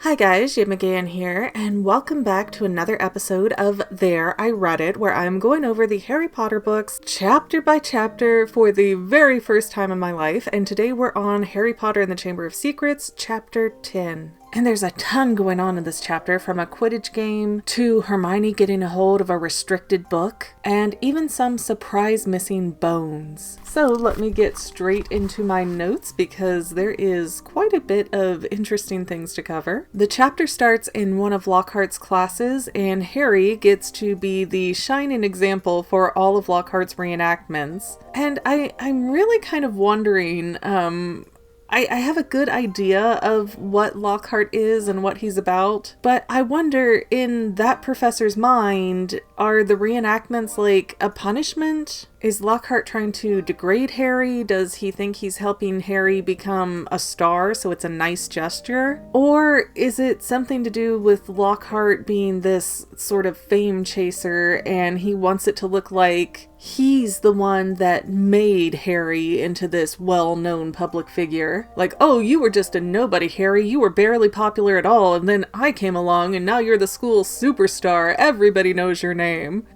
Hi guys, Yip McGann here, and welcome back to another episode of There I Read It, where I'm going over the Harry Potter books chapter by chapter for the very first time in my life, and today we're on Harry Potter and the Chamber of Secrets, chapter 10. And there's a ton going on in this chapter, from a Quidditch game to Hermione getting a hold of a restricted book, and even some surprise missing bones. So let me get straight into my notes because there is quite a bit of interesting things to cover. The chapter starts in one of Lockhart's classes, and Harry gets to be the shining example for all of Lockhart's reenactments. And I'm really kind of wondering, I have a good idea of what Lockhart is and what he's about, but I wonder, in that professor's mind, are the reenactments like a punishment? Is Lockhart trying to degrade Harry? Does he think he's helping Harry become a star, so it's a nice gesture? Or is it something to do with Lockhart being this sort of fame chaser and he wants it to look like he's the one that made Harry into this well-known public figure? Like, oh, you were just a nobody, Harry. You were barely popular at all, and then I came along and now you're the school superstar. Everybody knows your name.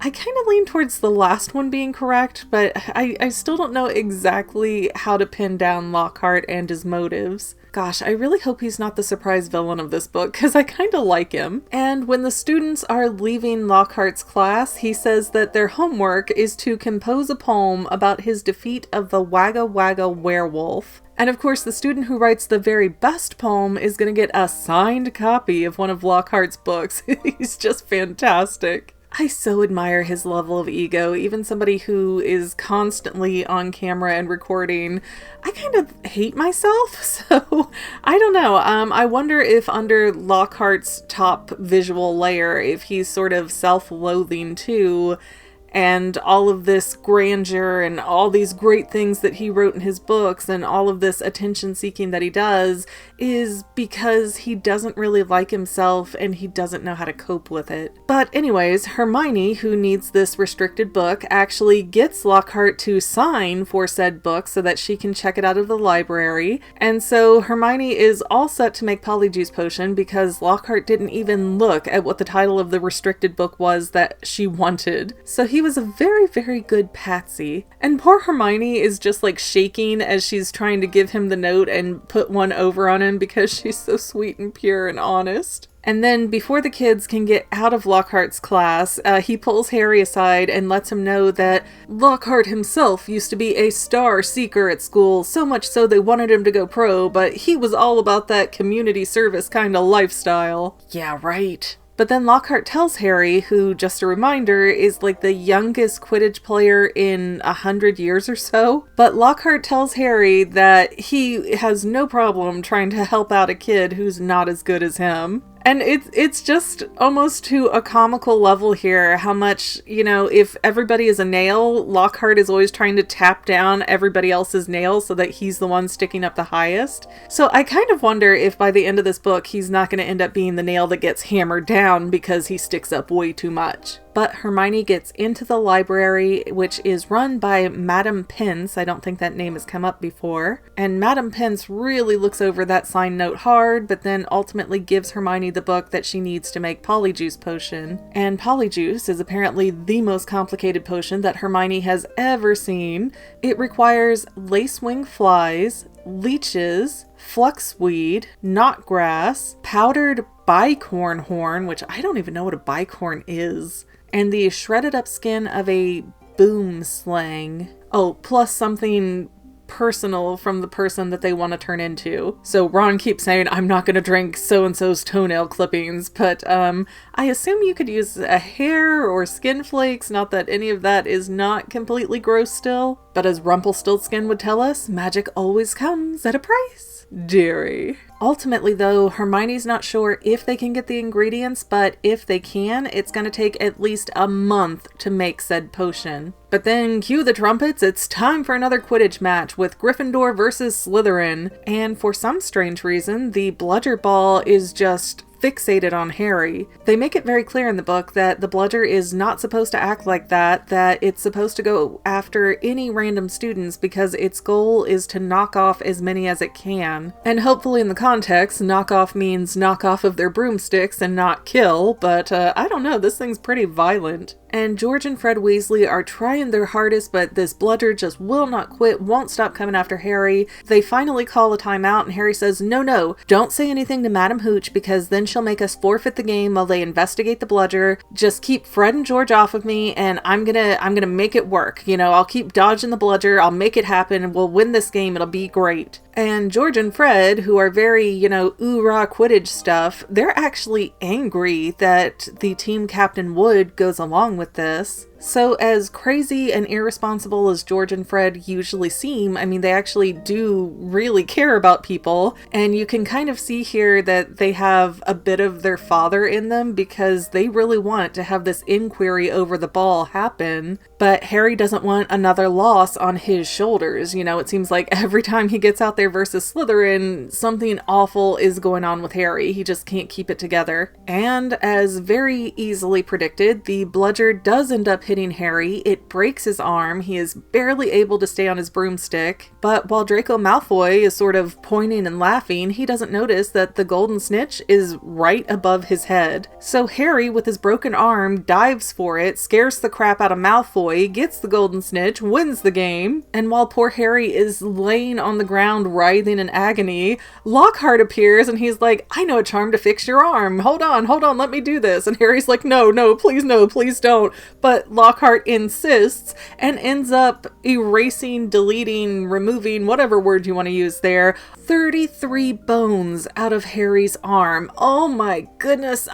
I kind of lean towards the last one being correct, but I still don't know exactly how to pin down Lockhart and his motives. Gosh, I really hope he's not the surprise villain of this book, because I kind of like him. And when the students are leaving Lockhart's class, he says that their homework is to compose a poem about his defeat of the Wagga Wagga werewolf. And of course, the student who writes the very best poem is going to get a signed copy of one of Lockhart's books. He's just fantastic. I so admire his level of ego. Even somebody who is constantly on camera and recording, I kind of hate myself, so I don't know. I wonder if under Lockhart's top visual layer, if he's sort of self-loathing too, and all of this grandeur and all these great things that he wrote in his books and all of this attention seeking that he does is because he doesn't really like himself and he doesn't know how to cope with it. But anyways, Hermione, who needs this restricted book, actually gets Lockhart to sign for said book so that she can check it out of the library. And so Hermione is all set to make polyjuice potion because Lockhart didn't even look at what the title of the restricted book was that she wanted. So he was a very, very good patsy. And poor Hermione is just like shaking as she's trying to give him the note and put one over on him because she's so sweet and pure and honest. And then before the kids can get out of Lockhart's class, he pulls Harry aside and lets him know that Lockhart himself used to be a star seeker at school, so much so they wanted him to go pro, but he was all about that community service kind of lifestyle. Yeah, right. But then Lockhart tells Harry, who, just a reminder, is like the youngest Quidditch player in 100 years or so. But Lockhart tells Harry that he has no problem trying to help out a kid who's not as good as him. And it's just almost to a comical level here how much, if everybody is a nail, Lockhart is always trying to tap down everybody else's nails so that he's the one sticking up the highest. So I kind of wonder if by the end of this book, he's not going to end up being the nail that gets hammered down because he sticks up way too much. But Hermione gets into the library, which is run by Madam Pince. I don't think that name has come up before. And Madam Pince really looks over that signed note hard, but then ultimately gives Hermione the book that she needs to make polyjuice potion. And polyjuice is apparently the most complicated potion that Hermione has ever seen. It requires lacewing flies, leeches, fluxweed, knotgrass, powdered bicorn horn, which I don't even know what a bicorn is, and the shredded up skin of a boom slang. Oh, plus something personal from the person that they want to turn into. So Ron keeps saying, I'm not going to drink so-and-so's toenail clippings, but I assume you could use a hair or skin flakes, not that any of that is not completely gross still. But as Rumpelstiltskin would tell us, magic always comes at a price, dearie. Ultimately, though, Hermione's not sure if they can get the ingredients, but if they can, it's going to take at least a month to make said potion. But then, cue the trumpets, it's time for another Quidditch match with Gryffindor versus Slytherin. And for some strange reason, the bludger ball is just fixated on Harry. They make it very clear in the book that the Bludger is not supposed to act like that it's supposed to go after any random students because its goal is to knock off as many as it can. And hopefully in the context, knock off means knock off of their broomsticks and not kill, but I don't know, this thing's pretty violent. And George and Fred Weasley are trying their hardest, but this Bludger just will not quit, won't stop coming after Harry. They finally call a timeout, and Harry says, no, don't say anything to Madam Hooch, because then she'll make us forfeit the game while they investigate the Bludger. Just keep Fred and George off of me, and I'm gonna make it work. I'll keep dodging the Bludger, I'll make it happen, and we'll win this game, it'll be great. And George and Fred, who are very, ooh-rah Quidditch stuff, they're actually angry that the team captain Wood goes along with this. So as crazy and irresponsible as George and Fred usually seem, they actually do really care about people. And you can kind of see here that they have a bit of their father in them because they really want to have this inquiry over the ball happen. But Harry doesn't want another loss on his shoulders. It seems like every time he gets out there versus Slytherin, something awful is going on with Harry. He just can't keep it together. And as very easily predicted, the Bludger does end up hitting Harry. It breaks his arm. He is barely able to stay on his broomstick. But while Draco Malfoy is sort of pointing and laughing, he doesn't notice that the golden snitch is right above his head. So Harry, with his broken arm, dives for it, scares the crap out of Malfoy, gets the golden snitch, wins the game. And while poor Harry is laying on the ground writhing in agony, Lockhart appears and he's like, I know a charm to fix your arm. Hold on, let me do this. And Harry's like, no, please don't. But Lockhart insists and ends up erasing, deleting, removing, whatever word you want to use there, 33 bones out of Harry's arm. Oh my goodness,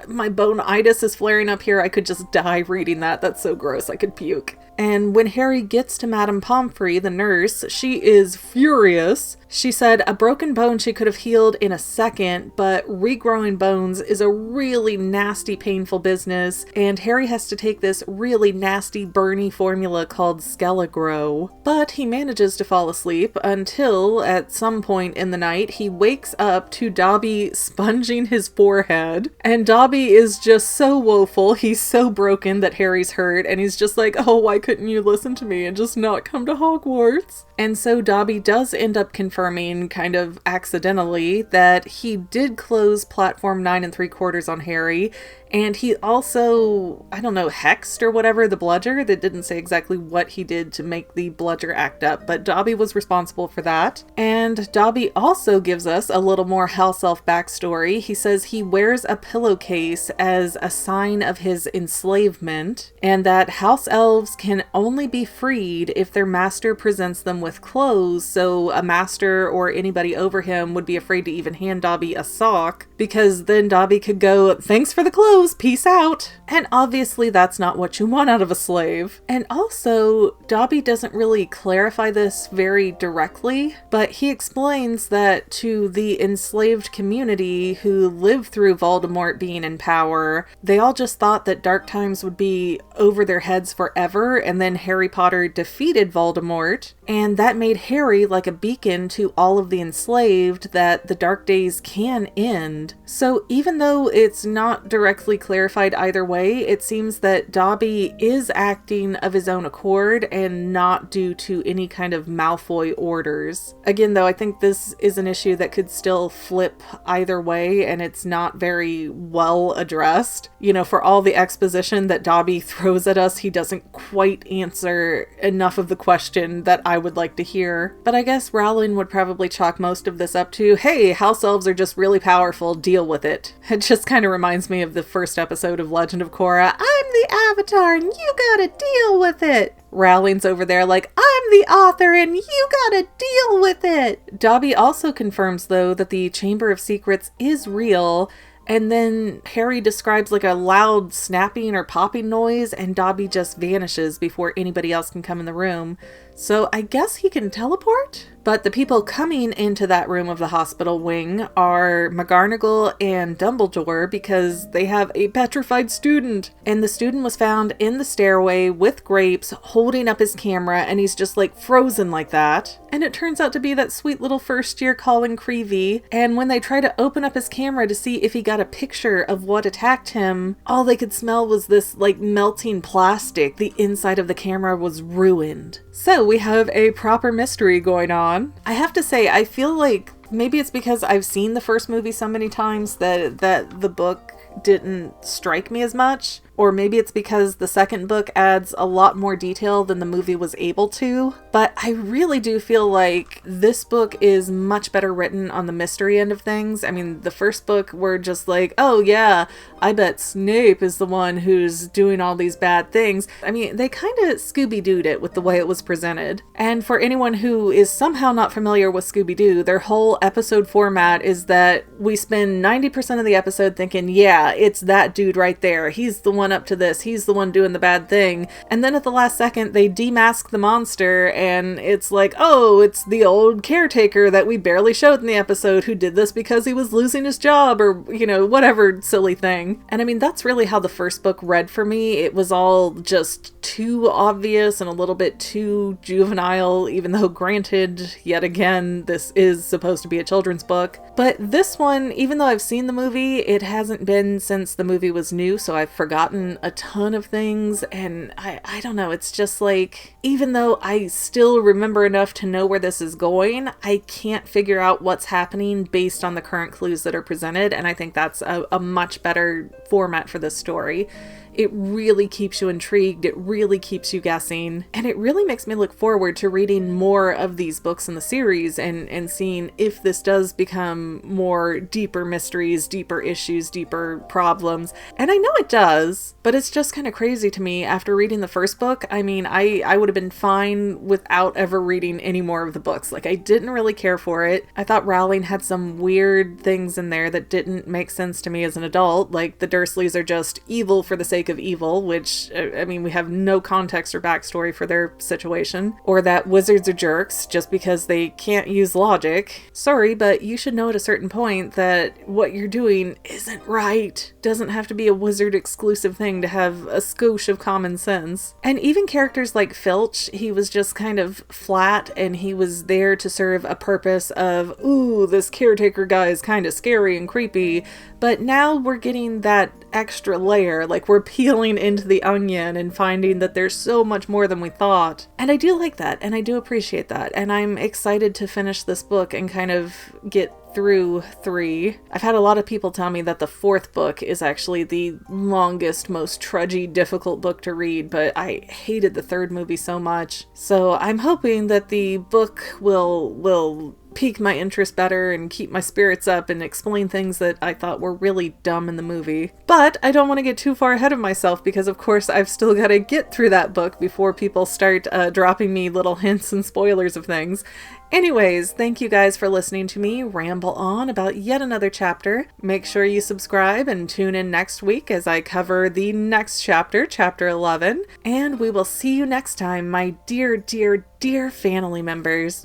my bone-itis is flaring up here. I could just die reading that. That's so gross, I could puke. And when Harry gets to Madame Pomfrey, the nurse, she is furious. She said a broken bone she could have healed in a second, but regrowing bones is a really nasty, painful business, and Harry has to take this really nasty, burny formula called Skelligrow. But he manages to fall asleep until, at some point in the night, he wakes up to Dobby sponging his forehead, and Dobby is just so woeful, he's so broken that Harry's hurt, and he's just like, oh, why couldn't you listen to me and just not come to Hogwarts? And so Dobby does end up confirming, kind of accidentally, that he did close platform 9 3/4 on Harry, and he also, hexed or whatever the Bludger. That didn't say exactly what he did to make the Bludger act up, but Dobby was responsible for that. And Dobby also gives us a little more house elf backstory. He says he wears a pillowcase as a sign of his enslavement, and that house elves can only be freed if their master presents them with clothes, so a master or anybody over him would be afraid to even hand Dobby a sock, because then Dobby could go, thanks for the clothes, peace out. And obviously that's not what you want out of a slave. And also, Dobby doesn't really clarify this very directly, but he explains that to the enslaved community who lived through Voldemort being in power, they all just thought that dark times would be over their heads forever, and then Harry Potter defeated Voldemort, and that made Harry like a beacon to all of the enslaved that the dark days can end. So even though it's not directly clarified either way, it seems that Dobby is acting of his own accord and not due to any kind of Malfoy orders. Again, though, I think this is an issue that could still flip either way, and it's not very well addressed. For all the exposition that Dobby throws at us, he doesn't quite answer enough of the question that I would like to hear. But I guess Rowling would probably chalk most of this up to, hey, house elves are just really powerful, deal with it. It just kind of reminds me of the first episode of Legend of Korra. I'm the Avatar and you gotta deal with it. Rowling's over there like, I'm the author and you gotta deal with it. Dobby also confirms, though, that the Chamber of Secrets is real. And then Harry describes like a loud snapping or popping noise, and Dobby just vanishes before anybody else can come in the room. So I guess he can teleport? But the people coming into that room of the hospital wing are McGonagall and Dumbledore because they have a petrified student. And the student was found in the stairway with grapes holding up his camera, and he's just like frozen like that. And it turns out to be that sweet little first year Colin Creevey. And when they try to open up his camera to see if he got a picture of what attacked him, all they could smell was this like melting plastic. The inside of the camera was ruined. So we have a proper mystery going on. I have to say, I feel like maybe it's because I've seen the first movie so many times that the book didn't strike me as much. Or maybe it's because the second book adds a lot more detail than the movie was able to. But I really do feel like this book is much better written on the mystery end of things. I mean, the first book we're just like, oh yeah, I bet Snape is the one who's doing all these bad things. I mean, they kind of Scooby-Dooed it with the way it was presented. And for anyone who is somehow not familiar with Scooby-Doo, their whole episode format is that we spend 90% of the episode thinking, yeah, it's that dude right there. He's the one up to this. He's the one doing the bad thing. And then at the last second, they demask the monster and it's like, oh, it's the old caretaker that we barely showed in the episode who did this because he was losing his job or, you know, whatever silly thing. And I mean, that's really how the first book read for me. It was all just too obvious and a little bit too juvenile, even though granted, yet again, this is supposed to be a children's book. But this one, even though I've seen the movie, it hasn't been since the movie was new, so I've forgotten a ton of things, and I don't know, it's just like, even though I still remember enough to know where this is going, I can't figure out what's happening based on the current clues that are presented, and I think that's a much better format for this story. It really keeps you intrigued, it really keeps you guessing, and it really makes me look forward to reading more of these books in the series and seeing if this does become more deeper mysteries, deeper issues, deeper problems. And I know it does, but it's just kind of crazy to me after reading the first book. I mean, I would have been fine without ever reading any more of the books. Like, I didn't really care for it. I thought Rowling had some weird things in there that didn't make sense to me as an adult, like the Dursleys are just evil for the sake of evil, which, I mean, we have no context or backstory for their situation, or that wizards are jerks just because they can't use logic. Sorry, but you should know at a certain point that what you're doing isn't right. Doesn't have to be a wizard exclusive thing to have a skosh of common sense. And even characters like Filch, he was just kind of flat, and he was there to serve a purpose of, ooh, this caretaker guy is kind of scary and creepy, but now we're getting that extra layer, like we're peeling into the onion and finding that there's so much more than we thought. And I do like that, and I do appreciate that, and I'm excited to finish this book and kind of get through 3. I've had a lot of people tell me that the 4th book is actually the longest, most trudgy, difficult book to read, but I hated the 3rd movie so much. So I'm hoping that the book will pique my interest better and keep my spirits up and explain things that I thought were really dumb in the movie. But I don't want to get too far ahead of myself because of course I've still got to get through that book before people start dropping me little hints and spoilers of things. Anyways, thank you guys for listening to me ramble on about yet another chapter. Make sure you subscribe and tune in next week as I cover the next chapter, chapter 11. And we will see you next time, my dear, dear, dear family members.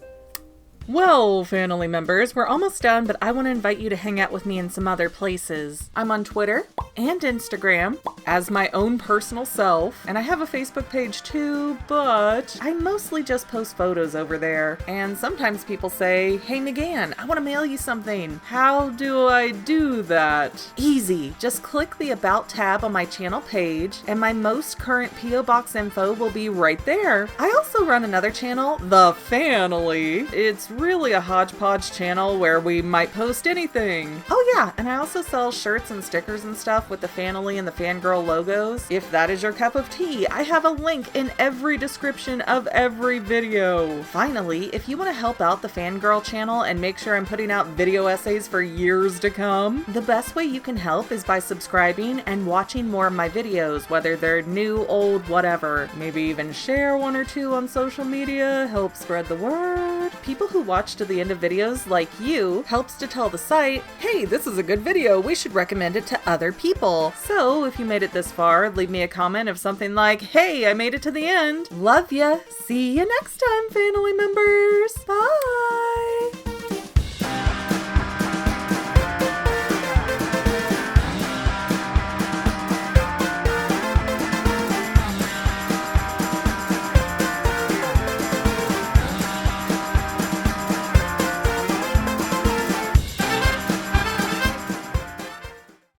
Well, family members, we're almost done, but I want to invite you to hang out with me in some other places. I'm on Twitter and Instagram as my own personal self, and I have a Facebook page too, but I mostly just post photos over there. And sometimes people say, hey McGann, I want to mail you something. How do I do that? Easy. Just click the About tab on my channel page, and my most current P.O. Box info will be right there. I also run another channel, The Family. It's really a hodgepodge channel where we might post anything. Oh yeah, and I also sell shirts and stickers and stuff with the Family and the Fangirl logos. If that is your cup of tea, I have a link in every description of every video. Finally, if you want to help out the Fangirl channel and make sure I'm putting out video essays for years to come, the best way you can help is by subscribing and watching more of my videos, whether they're new, old, whatever. Maybe even share 1 or 2 on social media, help spread the word. People who watch to the end of videos, like you, helps to tell the site, hey, this this is a good video. We should recommend it to other people. So if you made it this far, leave me a comment of something like, hey, I made it to the end. Love ya. See you next time, family members. Bye.